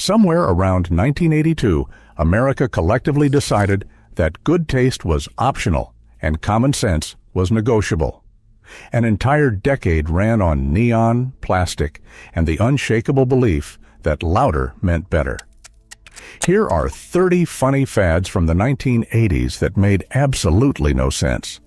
Somewhere around 1982, America collectively decided that good taste was optional and common sense was negotiable. An entire decade ran on neon, plastic, and the unshakable belief that louder meant better. Here are 30 funny fads from the 1980s that made absolutely no sense.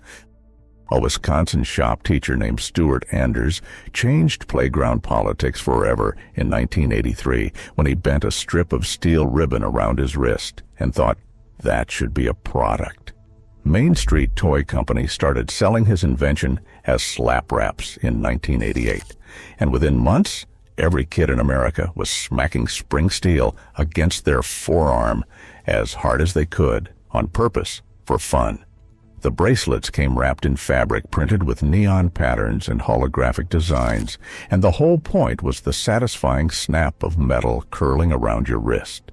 A Wisconsin shop teacher named Stuart Anders changed playground politics forever in 1983 when he bent a strip of steel ribbon around his wrist and thought that should be a product. Main Street Toy Company started selling his invention as slap wraps in 1988, and within months, every kid in America was smacking spring steel against their forearm as hard as they could, on purpose, for fun. The bracelets came wrapped in fabric printed with neon patterns and holographic designs, and the whole point was the satisfying snap of metal curling around your wrist.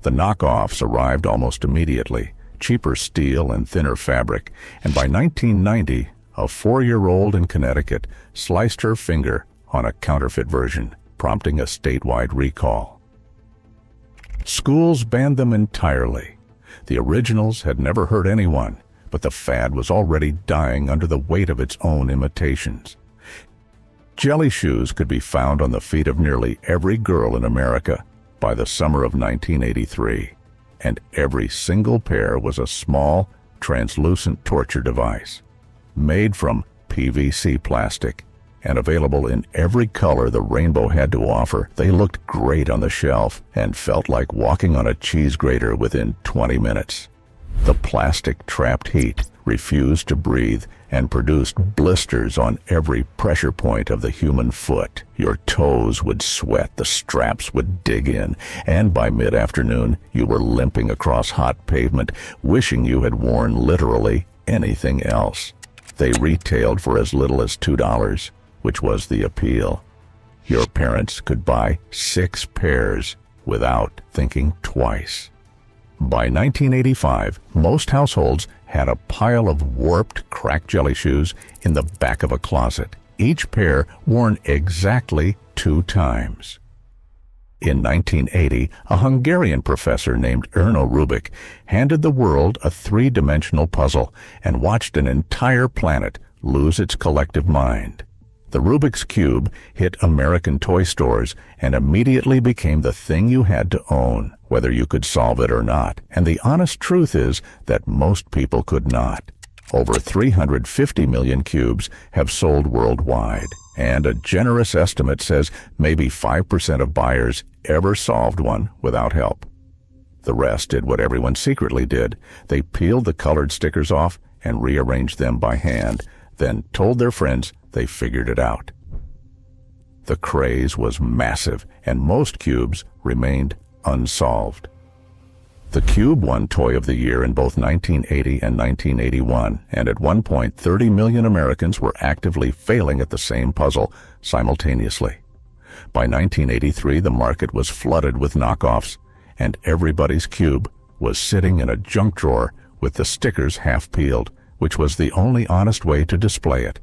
The knockoffs arrived almost immediately, cheaper steel and thinner fabric, and by 1990, a 4-year-old in Connecticut sliced her finger on a counterfeit version, prompting a statewide recall. Schools banned them entirely. The originals had never hurt anyone, but the fad was already dying under the weight of its own imitations. Jelly shoes could be found on the feet of nearly every girl in America by the summer of 1983, and every single pair was a small, translucent torture device. Made from PVC plastic and available in every color the rainbow had to offer, they looked great on the shelf and felt like walking on a cheese grater within 20 minutes. The plastic trapped heat, refused to breathe, and produced blisters on every pressure point of the human foot. Your toes would sweat, the straps would dig in, and by mid-afternoon you were limping across hot pavement, wishing you had worn literally anything else. They retailed for as little as $2, which was the appeal. Your parents could buy 6 pairs without thinking twice. By 1985, most households had a pile of warped, cracked jelly shoes in the back of a closet, each pair worn exactly 2 times. In 1980, a Hungarian professor named Erno Rubik handed the world a 3-dimensional puzzle and watched an entire planet lose its collective mind. The Rubik's Cube hit American toy stores and immediately became the thing you had to own, whether you could solve it or not. And the honest truth is that most people could not. Over 350 million cubes have sold worldwide, and a generous estimate says maybe 5% of buyers ever solved one without help. The rest did what everyone secretly did. They peeled the colored stickers off and rearranged them by hand, then told their friends they figured it out. The craze was massive, and most cubes remained unsolved. The cube won Toy of the Year in both 1980 and 1981, and at one point 30 million Americans were actively failing at the same puzzle simultaneously. By 1983, the market was flooded with knockoffs, and everybody's cube was sitting in a junk drawer with the stickers half peeled, which was the only honest way to display it.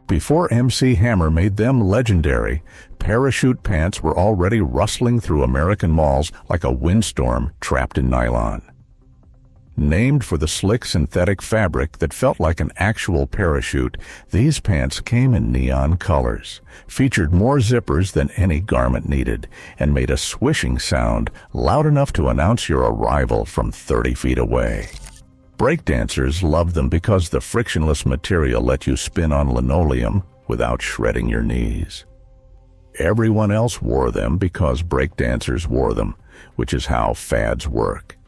Before MC Hammer made them legendary, parachute pants were already rustling through American malls like a windstorm trapped in nylon. Named for the slick synthetic fabric that felt like an actual parachute, these pants came in neon colors, featured more zippers than any garment needed, and made a swishing sound loud enough to announce your arrival from 30 feet away. Breakdancers loved them because the frictionless material let you spin on linoleum without shredding your knees. Everyone else wore them because breakdancers wore them, which is how fads work.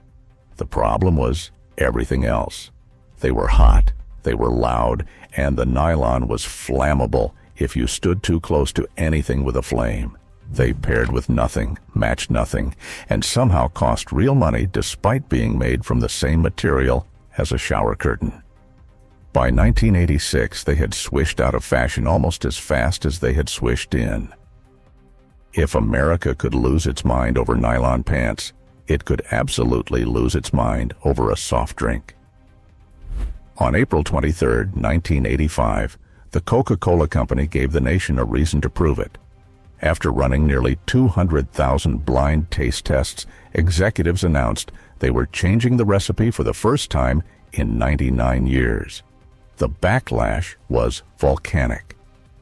The problem was everything else. They were hot, they were loud, and the nylon was flammable if you stood too close to anything with a flame. They paired with nothing, matched nothing, and somehow cost real money despite being made from the same material as a shower curtain. By 1986, they had swished out of fashion almost as fast as they had swished in. If America could lose its mind over nylon pants, it could absolutely lose its mind over a soft drink. On April 23, 1985, the Coca-Cola Company gave the nation a reason to prove it. After running nearly 200,000 blind taste tests, executives announced they were changing the recipe for the first time in 99 years. The backlash was volcanic.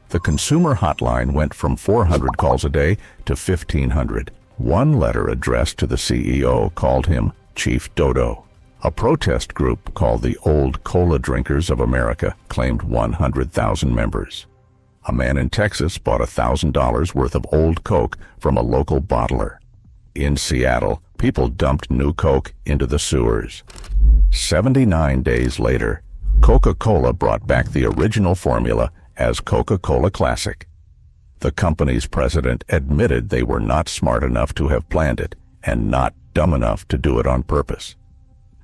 The consumer hotline went from 400 calls a day to 1,500. One letter addressed to the CEO called him Chief Dodo. A protest group called the Old Cola Drinkers of America claimed 100,000 members. A man in Texas bought $1,000 worth of old Coke from a local bottler. In Seattle, people dumped new Coke into the sewers. 79 days later, Coca-Cola brought back the original formula as Coca-Cola Classic. The company's president admitted they were not smart enough to have planned it and not dumb enough to do it on purpose.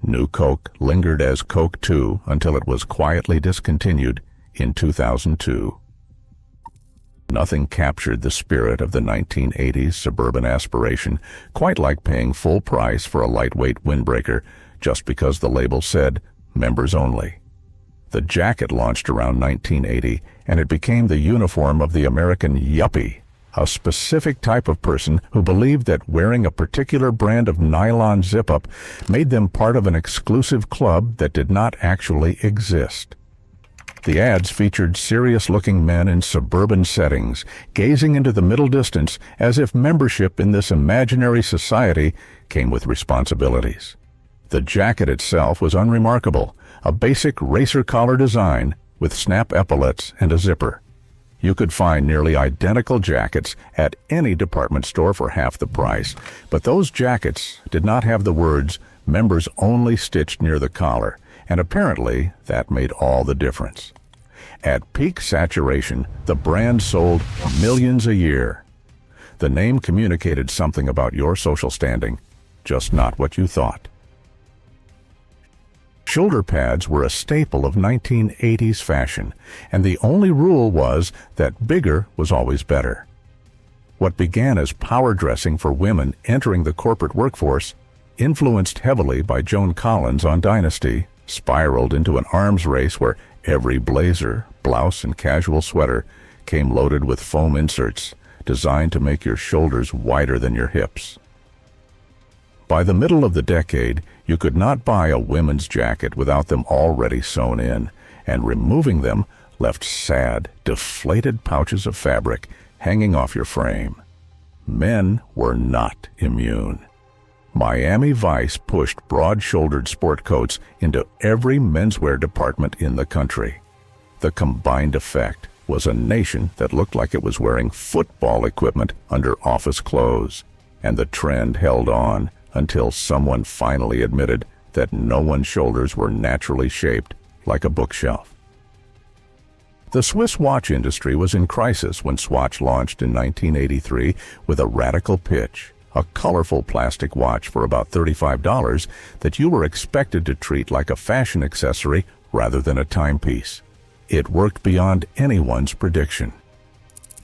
New Coke lingered as Coke 2 until it was quietly discontinued in 2002. Nothing captured the spirit of the 1980s suburban aspiration quite like paying full price for a lightweight windbreaker just because the label said members only. The jacket launched around 1980, and it became the uniform of the American yuppie, a specific type of person who believed that wearing a particular brand of nylon zip-up made them part of an exclusive club that did not actually exist. The ads featured serious-looking men in suburban settings, gazing into the middle distance as if membership in this imaginary society came with responsibilities. The jacket itself was unremarkable, a basic racer collar design with snap epaulets and a zipper. You could find nearly identical jackets at any department store for half the price, but those jackets did not have the words "members only" stitched near the collar, and apparently that made all the difference. At peak saturation, the brand sold millions a year. The name communicated something about your social standing, just not what you thought. Shoulder pads were a staple of 1980s fashion, and the only rule was that bigger was always better. What began as power dressing for women entering the corporate workforce, influenced heavily by Joan Collins on Dynasty, spiraled into an arms race where every blazer, blouse, and casual sweater came loaded with foam inserts designed to make your shoulders wider than your hips. By the middle of the decade, you could not buy a women's jacket without them already sewn in, and removing them left sad, deflated pouches of fabric hanging off your frame. Men were not immune. Miami Vice pushed broad-shouldered sport coats into every menswear department in the country. The combined effect was a nation that looked like it was wearing football equipment under office clothes, and the trend held on until someone finally admitted that no one's shoulders were naturally shaped like a bookshelf. The Swiss watch industry was in crisis when Swatch launched in 1983 with a radical pitch, a colorful plastic watch for about $35 that you were expected to treat like a fashion accessory rather than a timepiece. It worked beyond anyone's prediction.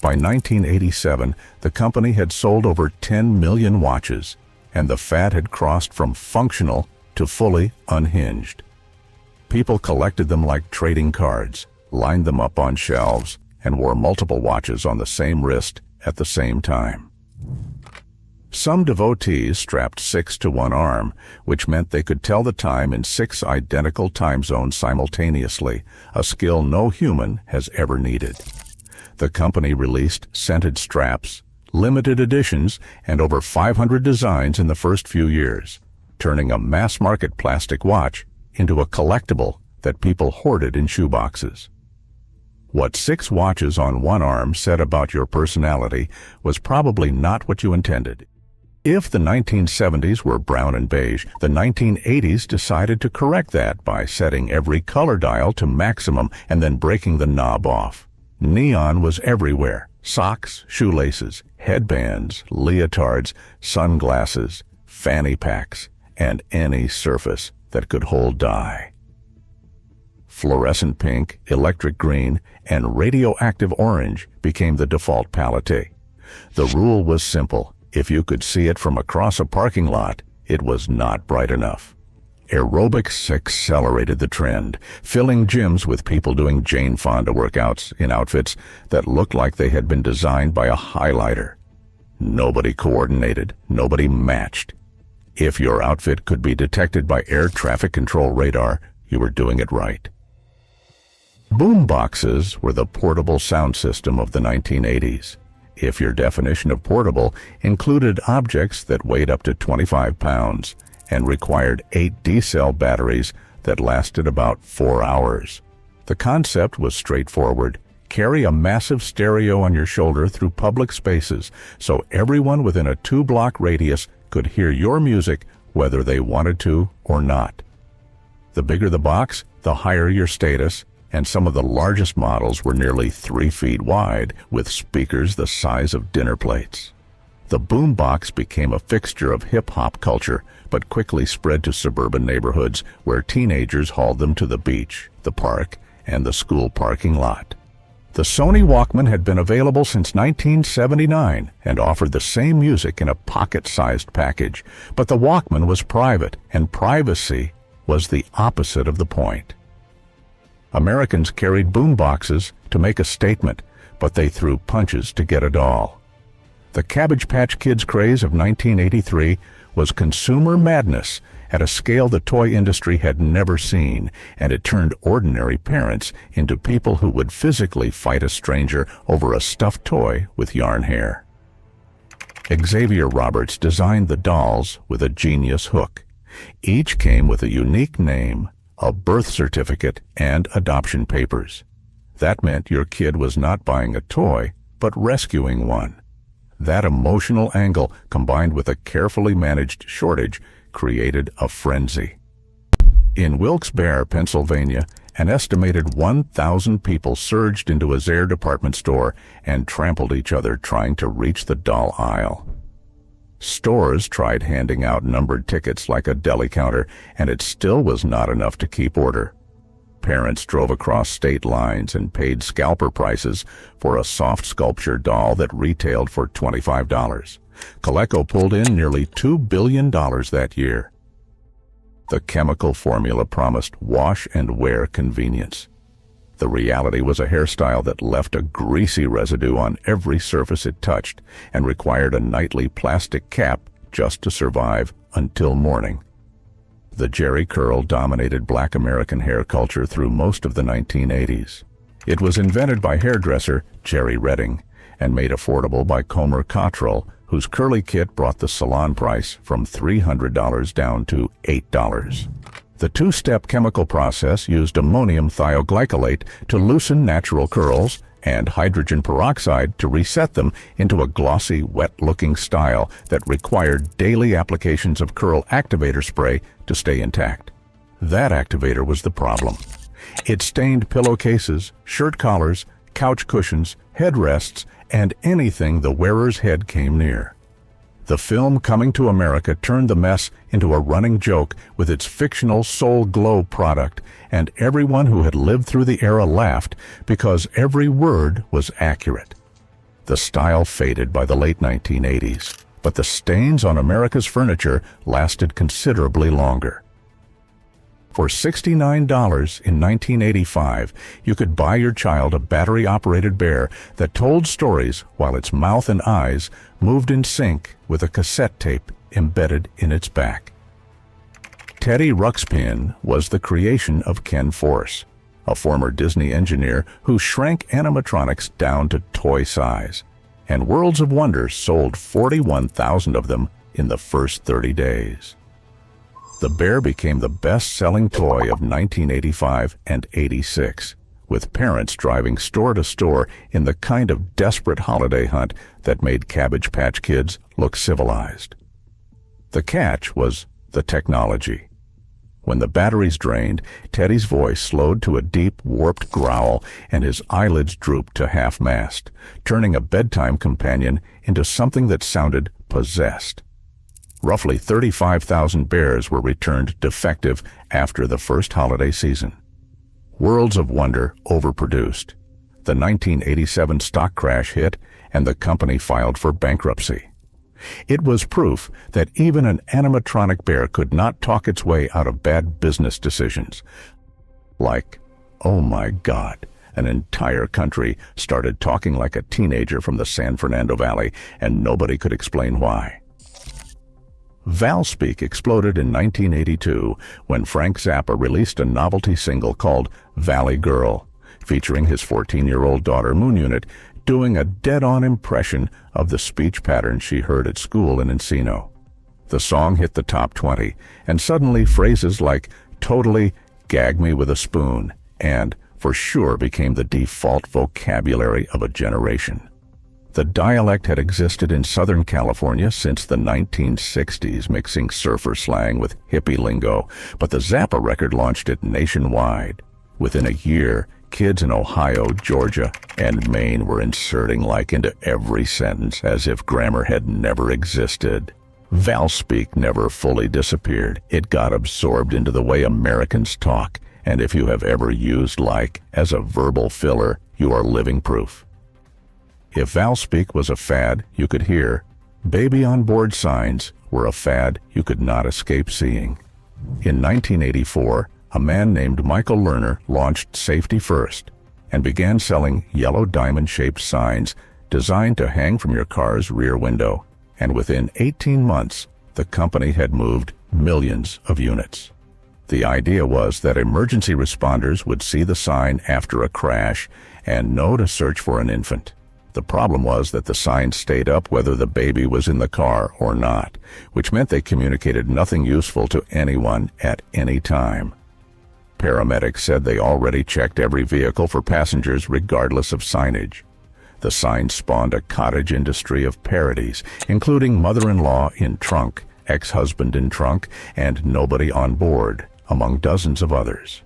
By 1987, the company had sold over 10 million watches, and the fad had crossed from functional to fully unhinged. People collected them like trading cards, lined them up on shelves, and wore multiple watches on the same wrist at the same time. Some devotees strapped 6 to one arm, which meant they could tell the time in 6 identical time zones simultaneously, a skill no human has ever needed. The company released scented straps, limited editions, and over 500 designs in the first few years, turning a mass-market plastic watch into a collectible that people hoarded in shoeboxes. What 6 watches on one arm said about your personality was probably not what you intended. If the 1970s were brown and beige, the 1980s decided to correct that by setting every color dial to maximum and then breaking the knob off. Neon was everywhere. Socks, shoelaces, headbands, leotards, sunglasses, fanny packs, and any surface that could hold dye. Fluorescent pink, electric green, and radioactive orange became the default palette. The rule was simple. If you could see it from across a parking lot, it was not bright enough. Aerobics accelerated the trend, filling gyms with people doing Jane Fonda workouts in outfits that looked like they had been designed by a highlighter. Nobody coordinated, nobody matched. If your outfit could be detected by air traffic control radar, you were doing it right. Boom boxes were the portable sound system of the 1980s. If your definition of portable included objects that weighed up to 25 pounds and required 8 D-cell batteries that lasted about 4 hours. The concept was straightforward. Carry a massive stereo on your shoulder through public spaces so everyone within a 2-block radius could hear your music whether they wanted to or not. The bigger the box, the higher your status, and some of the largest models were nearly 3 feet wide, with speakers the size of dinner plates. The boombox became a fixture of hip-hop culture, but quickly spread to suburban neighborhoods where teenagers hauled them to the beach, the park, and the school parking lot. The Sony Walkman had been available since 1979 and offered the same music in a pocket-sized package, but the Walkman was private, and privacy was the opposite of the point. Americans carried boomboxes to make a statement, but they threw punches to get a doll. The Cabbage Patch Kids craze of 1983 was consumer madness at a scale the toy industry had never seen, and it turned ordinary parents into people who would physically fight a stranger over a stuffed toy with yarn hair. Xavier Roberts designed the dolls with a genius hook. Each came with a unique name, a birth certificate, and adoption papers. That meant your kid was not buying a toy, but rescuing one. That emotional angle, combined with a carefully managed shortage, created a frenzy. In Wilkes-Barre, Pennsylvania, an estimated 1,000 people surged into a Zayre department store and trampled each other trying to reach the doll aisle. Stores tried handing out numbered tickets like a deli counter, and it still was not enough to keep order. Parents drove across state lines and paid scalper prices for a soft sculpture doll that retailed for $25. Coleco pulled in nearly $2 billion that year. The chemical formula promised wash and wear convenience. The reality was a hairstyle that left a greasy residue on every surface it touched and required a nightly plastic cap just to survive until morning. The Jheri curl dominated Black American hair culture through most of the 1980s. It was invented by hairdresser Jerry Redding and made affordable by Comer Cottrell, whose curly kit brought the salon price from $300 down to $8. The two-step chemical process used ammonium thioglycolate to loosen natural curls and hydrogen peroxide to reset them into a glossy, wet-looking style that required daily applications of curl activator spray to stay intact. That activator was the problem. It stained pillowcases, shirt collars, couch cushions, headrests, and anything the wearer's head came near. The film Coming to America turned the mess into a running joke with its fictional Soul Glow product, and everyone who had lived through the era laughed because every word was accurate. The style faded by the late 1980s, but the stains on America's furniture lasted considerably longer. For $69 in 1985, you could buy your child a battery-operated bear that told stories while its mouth and eyes moved in sync with a cassette tape embedded in its back. Teddy Ruxpin was the creation of Ken Force, a former Disney engineer who shrank animatronics down to toy size, and Worlds of Wonder sold 41,000 of them in the first 30 days. The bear became the best-selling toy of 1985 and 86, with parents driving store to store in the kind of desperate holiday hunt that made Cabbage Patch Kids look civilized. The catch was the technology. When the batteries drained, Teddy's voice slowed to a deep, warped growl, and his eyelids drooped to half-mast, turning a bedtime companion into something that sounded possessed. Roughly 35,000 bears were returned defective after the first holiday season. Worlds of Wonder overproduced. The 1987 stock crash hit, and the company filed for bankruptcy. It was proof that even an animatronic bear could not talk its way out of bad business decisions. Like, oh my God, an entire country started talking like a teenager from the San Fernando Valley, and nobody could explain why. Valspeak exploded in 1982 when Frank Zappa released a novelty single called Valley Girl, featuring his 14-year-old daughter Moon Unit doing a dead-on impression of the speech pattern she heard at school in Encino. The song hit the top 20, and suddenly phrases like totally gag me with a spoon and for sure became the default vocabulary of a generation. The dialect had existed in Southern California since the 1960s, mixing surfer slang with hippie lingo, but the Zappa record launched it nationwide. Within a year, kids in Ohio, Georgia, and Maine were inserting like into every sentence as if grammar had never existed. Valspeak never fully disappeared. It got absorbed into the way Americans talk, and if you have ever used like as a verbal filler, you are living proof. If Valspeak was a fad you could hear, baby on board signs were a fad you could not escape seeing. In 1984, a man named Michael Lerner launched Safety First and began selling yellow diamond-shaped signs designed to hang from your car's rear window, and within 18 months, the company had moved millions of units. The idea was that emergency responders would see the sign after a crash and know to search for an infant. The problem was that the sign stayed up whether the baby was in the car or not, which meant they communicated nothing useful to anyone at any time. Paramedics said they already checked every vehicle for passengers regardless of signage. The sign spawned a cottage industry of parodies, including mother-in-law in trunk, ex-husband in trunk, and nobody on board, among dozens of others.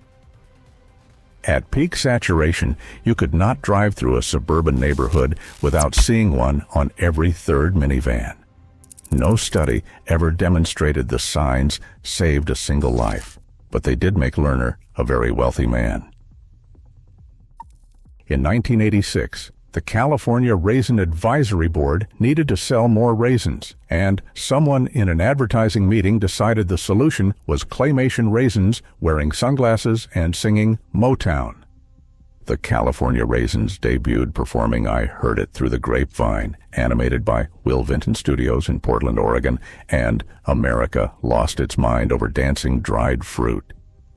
At peak saturation, you could not drive through a suburban neighborhood without seeing one on every third minivan. No study ever demonstrated the signs saved a single life, but they did make Lerner a very wealthy man. In 1986, the California Raisin Advisory Board needed to sell more raisins, and someone in an advertising meeting decided the solution was claymation raisins wearing sunglasses and singing Motown. The California Raisins debuted performing I Heard It Through the Grapevine, animated by Will Vinton Studios in Portland, Oregon, and America lost its mind over dancing dried fruit.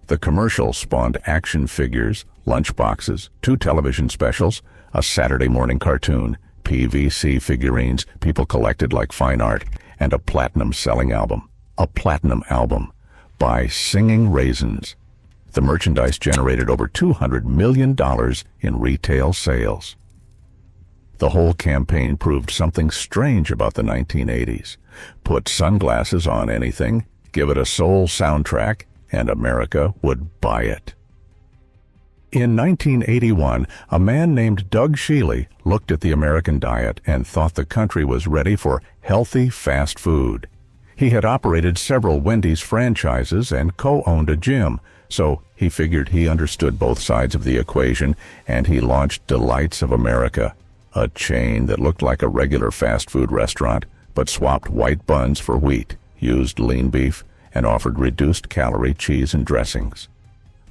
The commercial spawned action figures, lunchboxes, 2 television specials, a Saturday morning cartoon, PVC figurines people collected like fine art, and a platinum-selling album. A platinum album by Singing Raisins. The merchandise generated over $200 million in retail sales. The whole campaign proved something strange about the 1980s. Put sunglasses on anything, give it a soul soundtrack, and America would buy it. In 1981, a man named Doug Shealy looked at the American diet and thought the country was ready for healthy fast food. He had operated several Wendy's franchises and co-owned a gym, so he figured he understood both sides of the equation, and he launched Delights of America, a chain that looked like a regular fast food restaurant, but swapped white buns for wheat, used lean beef, and offered reduced-calorie cheese and dressings.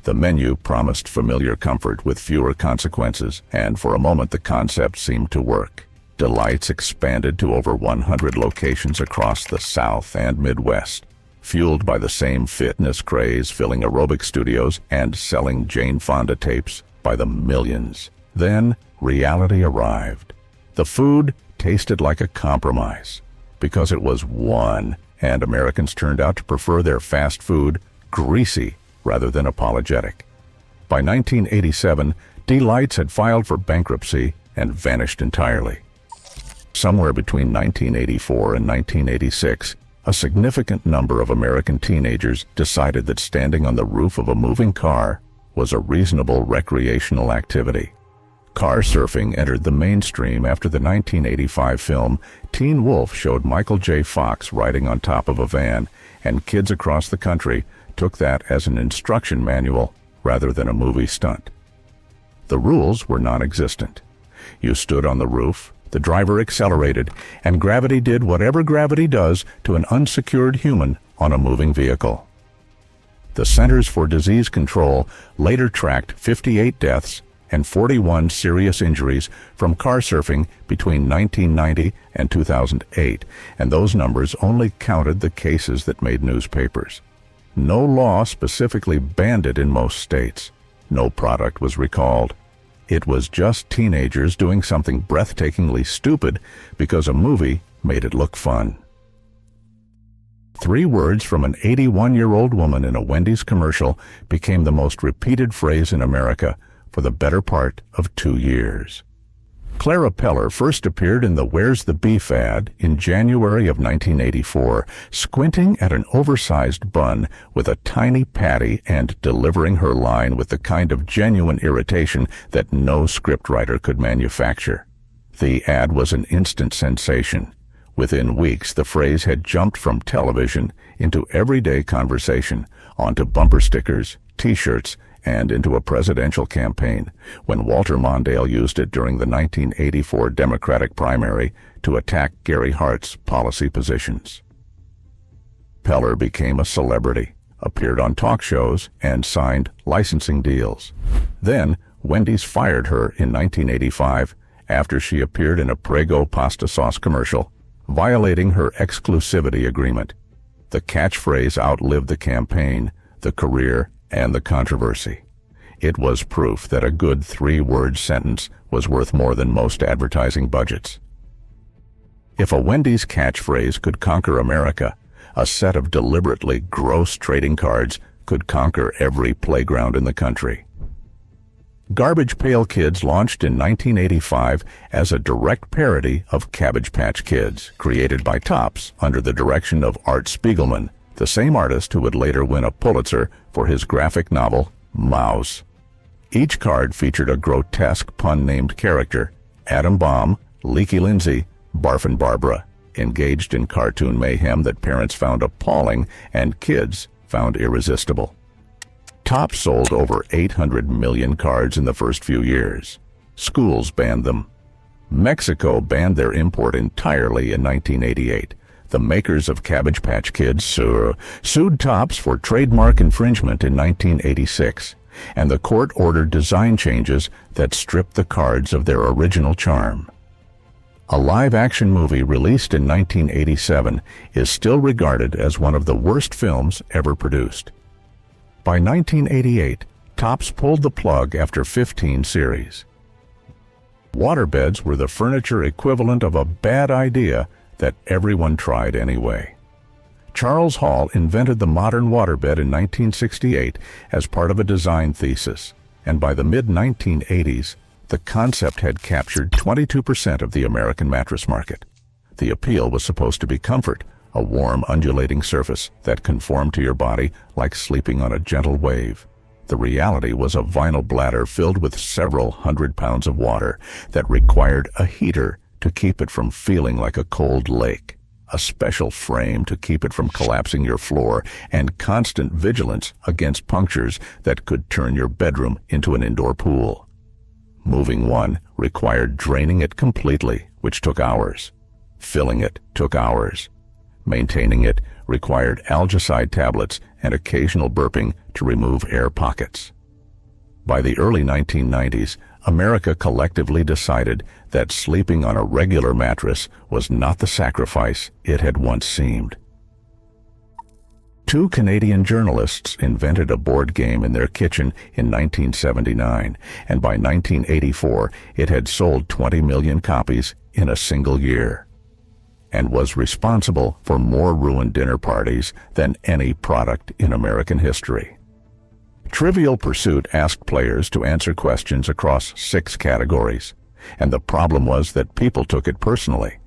The menu promised familiar comfort with fewer consequences, and for a moment the concept seemed to work. Delights expanded to over 100 locations across the South and Midwest, fueled by the same fitness craze, filling aerobic studios and selling Jane Fonda tapes by the millions. Then reality arrived. The food tasted like a compromise, because it was one, and Americans turned out to prefer their fast food greasy rather than apologetic. By 1987, Delights had filed for bankruptcy and vanished entirely. Somewhere between 1984 and 1986, a significant number of American teenagers decided that standing on the roof of a moving car was a reasonable recreational activity. Car surfing entered the mainstream after the 1985 film Teen Wolf showed Michael J. Fox riding on top of a van, and kids across the country took that as an instruction manual rather than a movie stunt. The rules were non-existent. You stood on the roof, The driver accelerated, and gravity did whatever gravity does to an unsecured human on a moving vehicle. The Centers for Disease Control later tracked 58 deaths and 41 serious injuries from car surfing between 1990 and 2008, and those numbers only counted the cases that made newspapers. No law specifically banned it in most states. No product was recalled. It was just teenagers doing something breathtakingly stupid because a movie made it look fun. 3 words from an 81-year-old woman in a Wendy's commercial became the most repeated phrase in America for the better part of 2 years. Clara Peller first appeared in the Where's the Beef ad in January of 1984, squinting at an oversized bun with a tiny patty and delivering her line with the kind of genuine irritation that no scriptwriter could manufacture. The ad was an instant sensation. Within weeks, the phrase had jumped from television into everyday conversation, onto bumper stickers, T-shirts, and into a presidential campaign, when Walter Mondale used it during the 1984 Democratic primary to attack Gary Hart's policy positions. Peller became a celebrity, appeared on talk shows, and signed licensing deals. Then, Wendy's fired her in 1985 after she appeared in a Prego pasta sauce commercial, violating her exclusivity agreement. The catchphrase outlived the campaign, the career, and the controversy. It was proof that a good 3-word sentence was worth more than most advertising budgets. If a Wendy's catchphrase could conquer America, a set of deliberately gross trading cards could conquer every playground in the country. Garbage Pail Kids launched in 1985 as a direct parody of Cabbage Patch Kids, created by Topps under the direction of Art Spiegelman, the same artist who would later win a Pulitzer for his graphic novel, Mouse. Each card featured a grotesque pun-named character, Atom Bomb, Leaky Lindsay, Barfin' Barbara, engaged in cartoon mayhem that parents found appalling and kids found irresistible. Topps sold over 800 million cards in the first few years. Schools banned them. Mexico banned their import entirely in 1988. The makers of Cabbage Patch Kids sued Topps for trademark infringement in 1986, and the court ordered design changes that stripped the cards of their original charm. A live-action movie released in 1987 is still regarded as one of the worst films ever produced. By 1988, Topps pulled the plug after 15 series. Waterbeds were the furniture equivalent of a bad idea that everyone tried anyway. Charles Hall invented the modern waterbed in 1968 as part of a design thesis, and by the mid-1980s, the concept had captured 22% of the American mattress market. The appeal was supposed to be comfort, a warm, undulating surface that conformed to your body like sleeping on a gentle wave. The reality was a vinyl bladder filled with several 100 pounds of water that required a heater to keep it from feeling like a cold lake, a special frame to keep it from collapsing your floor, and constant vigilance against punctures that could turn your bedroom into an indoor pool. Moving one required draining it completely, which took hours. Filling it took hours. Maintaining it required algicide tablets and occasional burping to remove air pockets. By the early 1990s, America collectively decided that sleeping on a regular mattress was not the sacrifice it had once seemed. 2 Canadian journalists invented a board game in their kitchen in 1979, and by 1984 it had sold 20 million copies in a single year, and was responsible for more ruined dinner parties than any product in American history. Trivial Pursuit asked players to answer questions across 6 categories, and the problem was that people took it personally.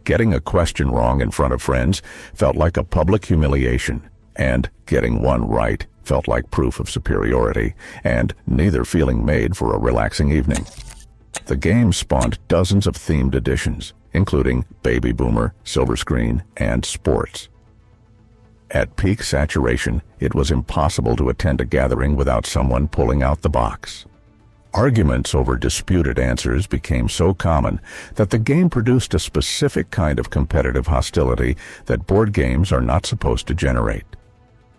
Getting a question wrong in front of friends felt like a public humiliation, and getting one right felt like proof of superiority, and neither feeling made for a relaxing evening. The game spawned dozens of themed editions, including Baby Boomer, Silver Screen, and Sports. At peak saturation, it was impossible to attend a gathering without someone pulling out the box. Arguments over disputed answers became so common that the game produced a specific kind of competitive hostility that board games are not supposed to generate.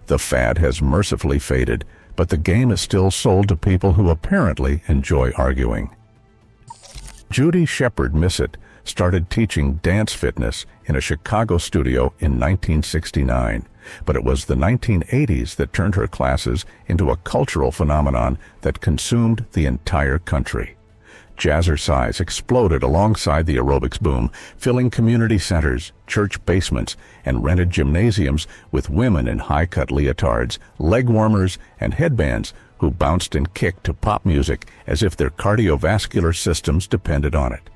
The fad has mercifully faded, but the game is still sold to people who apparently enjoy arguing. Judy Shepard Missett started teaching dance fitness in a Chicago studio in 1969, but it was the 1980s that turned her classes into a cultural phenomenon that consumed the entire country. Jazzercise exploded alongside the aerobics boom, filling community centers, church basements, and rented gymnasiums with women in high-cut leotards, leg warmers, and headbands who bounced and kicked to pop music as if their cardiovascular systems depended on it.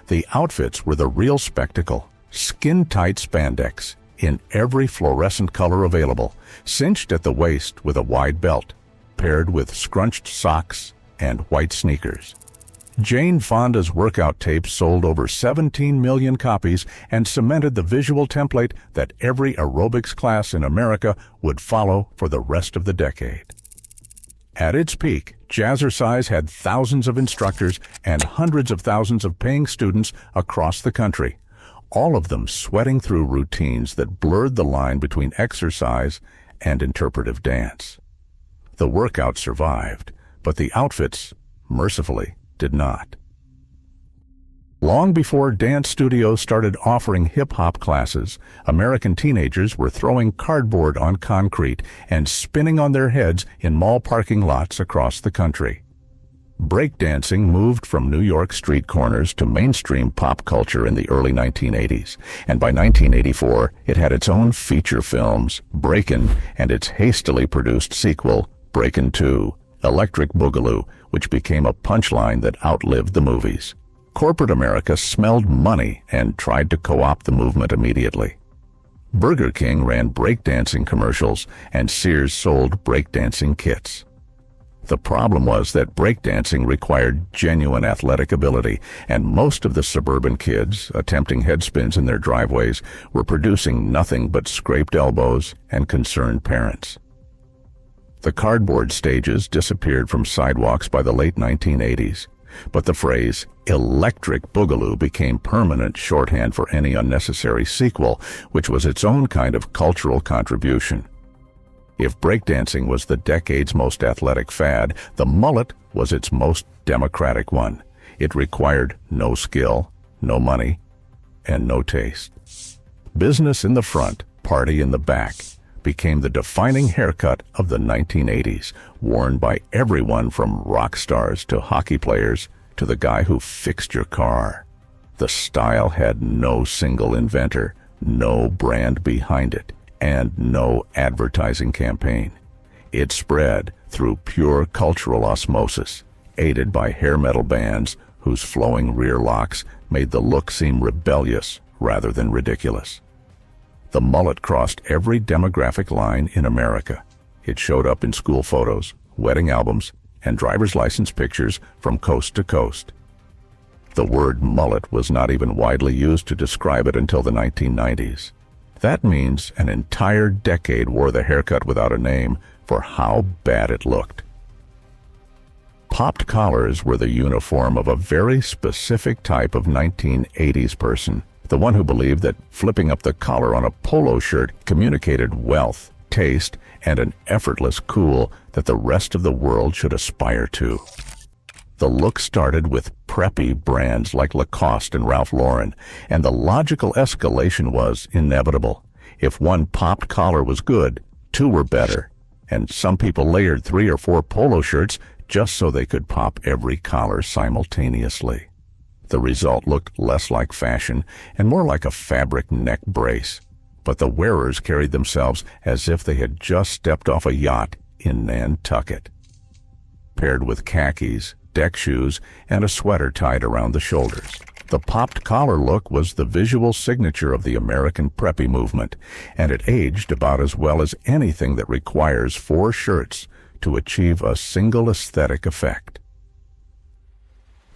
The outfits were the real spectacle: skin-tight spandex in every fluorescent color available, cinched at the waist with a wide belt, paired with scrunched socks and white sneakers. Jane Fonda's workout tapes sold over 17 million copies and cemented the visual template that every aerobics class in America would follow for the rest of the decade. At its peak, Jazzercise had thousands of instructors and hundreds of thousands of paying students across the country, all of them sweating through routines that blurred the line between exercise and interpretive dance. The workout survived, but the outfits, mercifully, did not. Long before dance studios started offering hip-hop classes, American teenagers were throwing cardboard on concrete and spinning on their heads in mall parking lots across the country. Breakdancing moved from New York street corners to mainstream pop culture in the early 1980s, and by 1984 it had its own feature films, Breakin', and its hastily produced sequel, Breakin' 2, Electric Boogaloo, which became a punchline that outlived the movies. Corporate America smelled money and tried to co-opt the movement immediately. Burger King ran breakdancing commercials, and Sears sold breakdancing kits. The problem was that breakdancing required genuine athletic ability, and most of the suburban kids attempting headspins in their driveways were producing nothing but scraped elbows and concerned parents. The cardboard stages disappeared from sidewalks by the late 1980s, but the phrase "electric boogaloo" became permanent shorthand for any unnecessary sequel, which was its own kind of cultural contribution. If breakdancing was the decade's most athletic fad, the mullet was its most democratic one. It required no skill, no money, and no taste. Business in the front, party in the back became the defining haircut of the 1980s, worn by everyone from rock stars to hockey players to the guy who fixed your car. The style had no single inventor, no brand behind it, and no advertising campaign. It spread through pure cultural osmosis, aided by hair metal bands whose flowing rear locks made the look seem rebellious rather than ridiculous. The mullet crossed every demographic line in America. It showed up in school photos, wedding albums, and driver's license pictures from coast to coast. The word mullet was not even widely used to describe it until the 1990s. That means an entire decade wore the haircut without a name for how bad it looked. Popped collars were the uniform of a very specific type of 1980s person, the one who believed that flipping up the collar on a polo shirt communicated wealth, taste, and an effortless cool that the rest of the world should aspire to. The look started with preppy brands like Lacoste and Ralph Lauren, and the logical escalation was inevitable. If one popped collar was good, two were better, and some people layered 3 or 4 polo shirts just so they could pop every collar simultaneously. The result looked less like fashion and more like a fabric neck brace, but the wearers carried themselves as if they had just stepped off a yacht in Nantucket. Paired with khakis, deck shoes, and a sweater tied around the shoulders, the popped collar look was the visual signature of the American preppy movement, and it aged about as well as anything that requires 4 shirts to achieve a single aesthetic effect.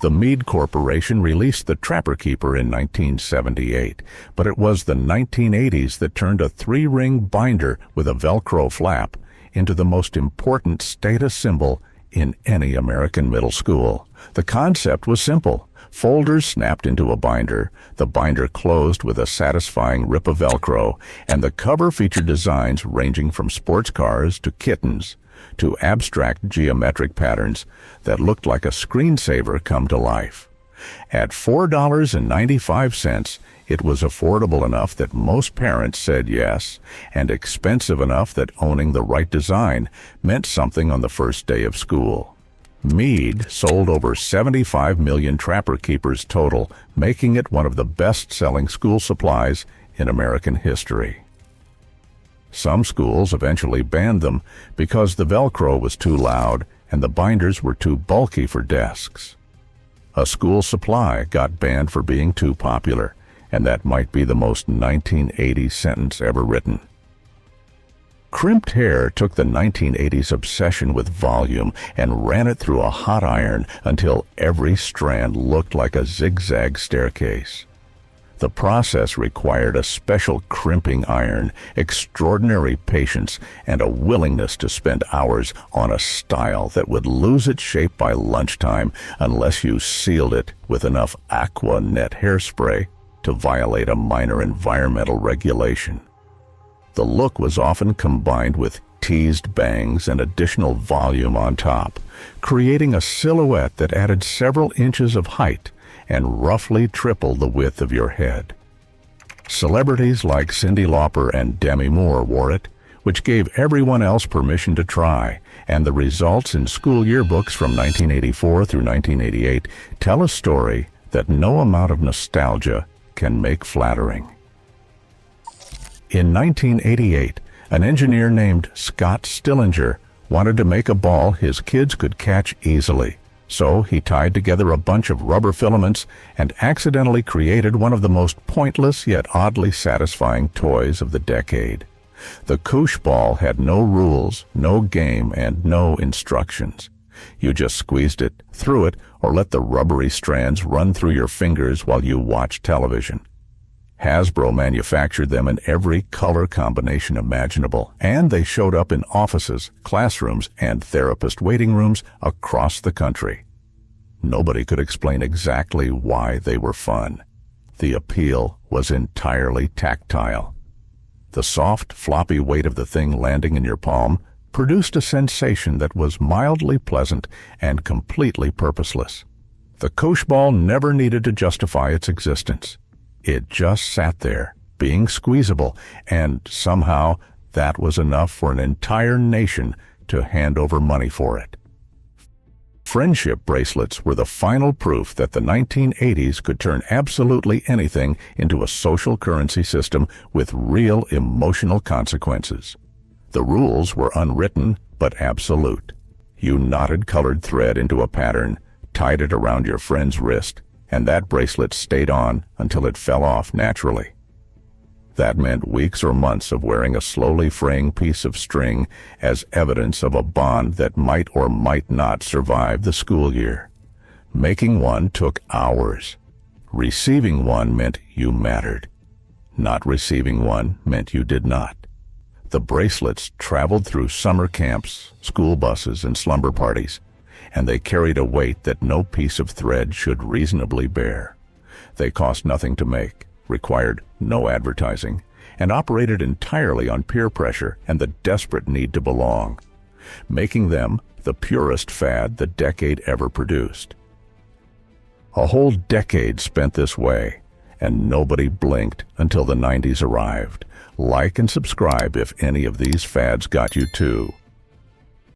The Mead Corporation released the Trapper Keeper in 1978, but it was the 1980s that turned a 3-ring binder with a Velcro flap into the most important status symbol in any American middle school. The concept was simple. Folders snapped into a binder, the binder closed with a satisfying rip of Velcro, and the cover featured designs ranging from sports cars to kittens to abstract geometric patterns that looked like a screensaver come to life. At $4.95, it was affordable enough that most parents said yes, and expensive enough that owning the right design meant something on the first day of school. Mead sold over 75 million Trapper Keepers total, making it one of the best-selling school supplies in American history. Some schools eventually banned them because the Velcro was too loud and the binders were too bulky for desks. A school supply got banned for being too popular, and that might be the most 1980s sentence ever written. Crimped hair took the 1980s obsession with volume and ran it through a hot iron until every strand looked like a zigzag staircase. The process required a special crimping iron, extraordinary patience, and a willingness to spend hours on a style that would lose its shape by lunchtime unless you sealed it with enough Aqua Net hairspray to violate a minor environmental regulation. The look was often combined with teased bangs and additional volume on top, creating a silhouette that added several inches of height and roughly tripled the width of your head. Celebrities like Cyndi Lauper and Demi Moore wore it, which gave everyone else permission to try, and the results in school yearbooks from 1984 through 1988 tell a story that no amount of nostalgia can make flattering. In 1988, an engineer named Scott Stillinger wanted to make a ball his kids could catch easily. So he tied together a bunch of rubber filaments and accidentally created one of the most pointless yet oddly satisfying toys of the decade. The Koosh ball had no rules, no game, and no instructions. You just squeezed it, threw it, or let the rubbery strands run through your fingers while you watched television. Hasbro manufactured them in every color combination imaginable, and they showed up in offices, classrooms, and therapist waiting rooms across the country. Nobody could explain exactly why they were fun. The appeal was entirely tactile. The soft, floppy weight of the thing landing in your palm produced a sensation that was mildly pleasant and completely purposeless. The Koosh ball never needed to justify its existence. It just sat there, being squeezable, and somehow that was enough for an entire nation to hand over money for it. Friendship bracelets were the final proof that the 1980s could turn absolutely anything into a social currency system with real emotional consequences. The rules were unwritten but absolute. You knotted colored thread into a pattern, tied it around your friend's wrist, and that bracelet stayed on until it fell off naturally. That meant weeks or months of wearing a slowly fraying piece of string as evidence of a bond that might or might not survive the school year. Making one took hours. Receiving one meant you mattered. Not receiving one meant you did not. The bracelets traveled through summer camps, school buses, and slumber parties, and they carried a weight that no piece of thread should reasonably bear. They cost nothing to make, required no advertising, and operated entirely on peer pressure and the desperate need to belong, making them the purest fad the decade ever produced. A whole decade spent this way, and nobody blinked until the 90s arrived. Like and subscribe if any of these fads got you too.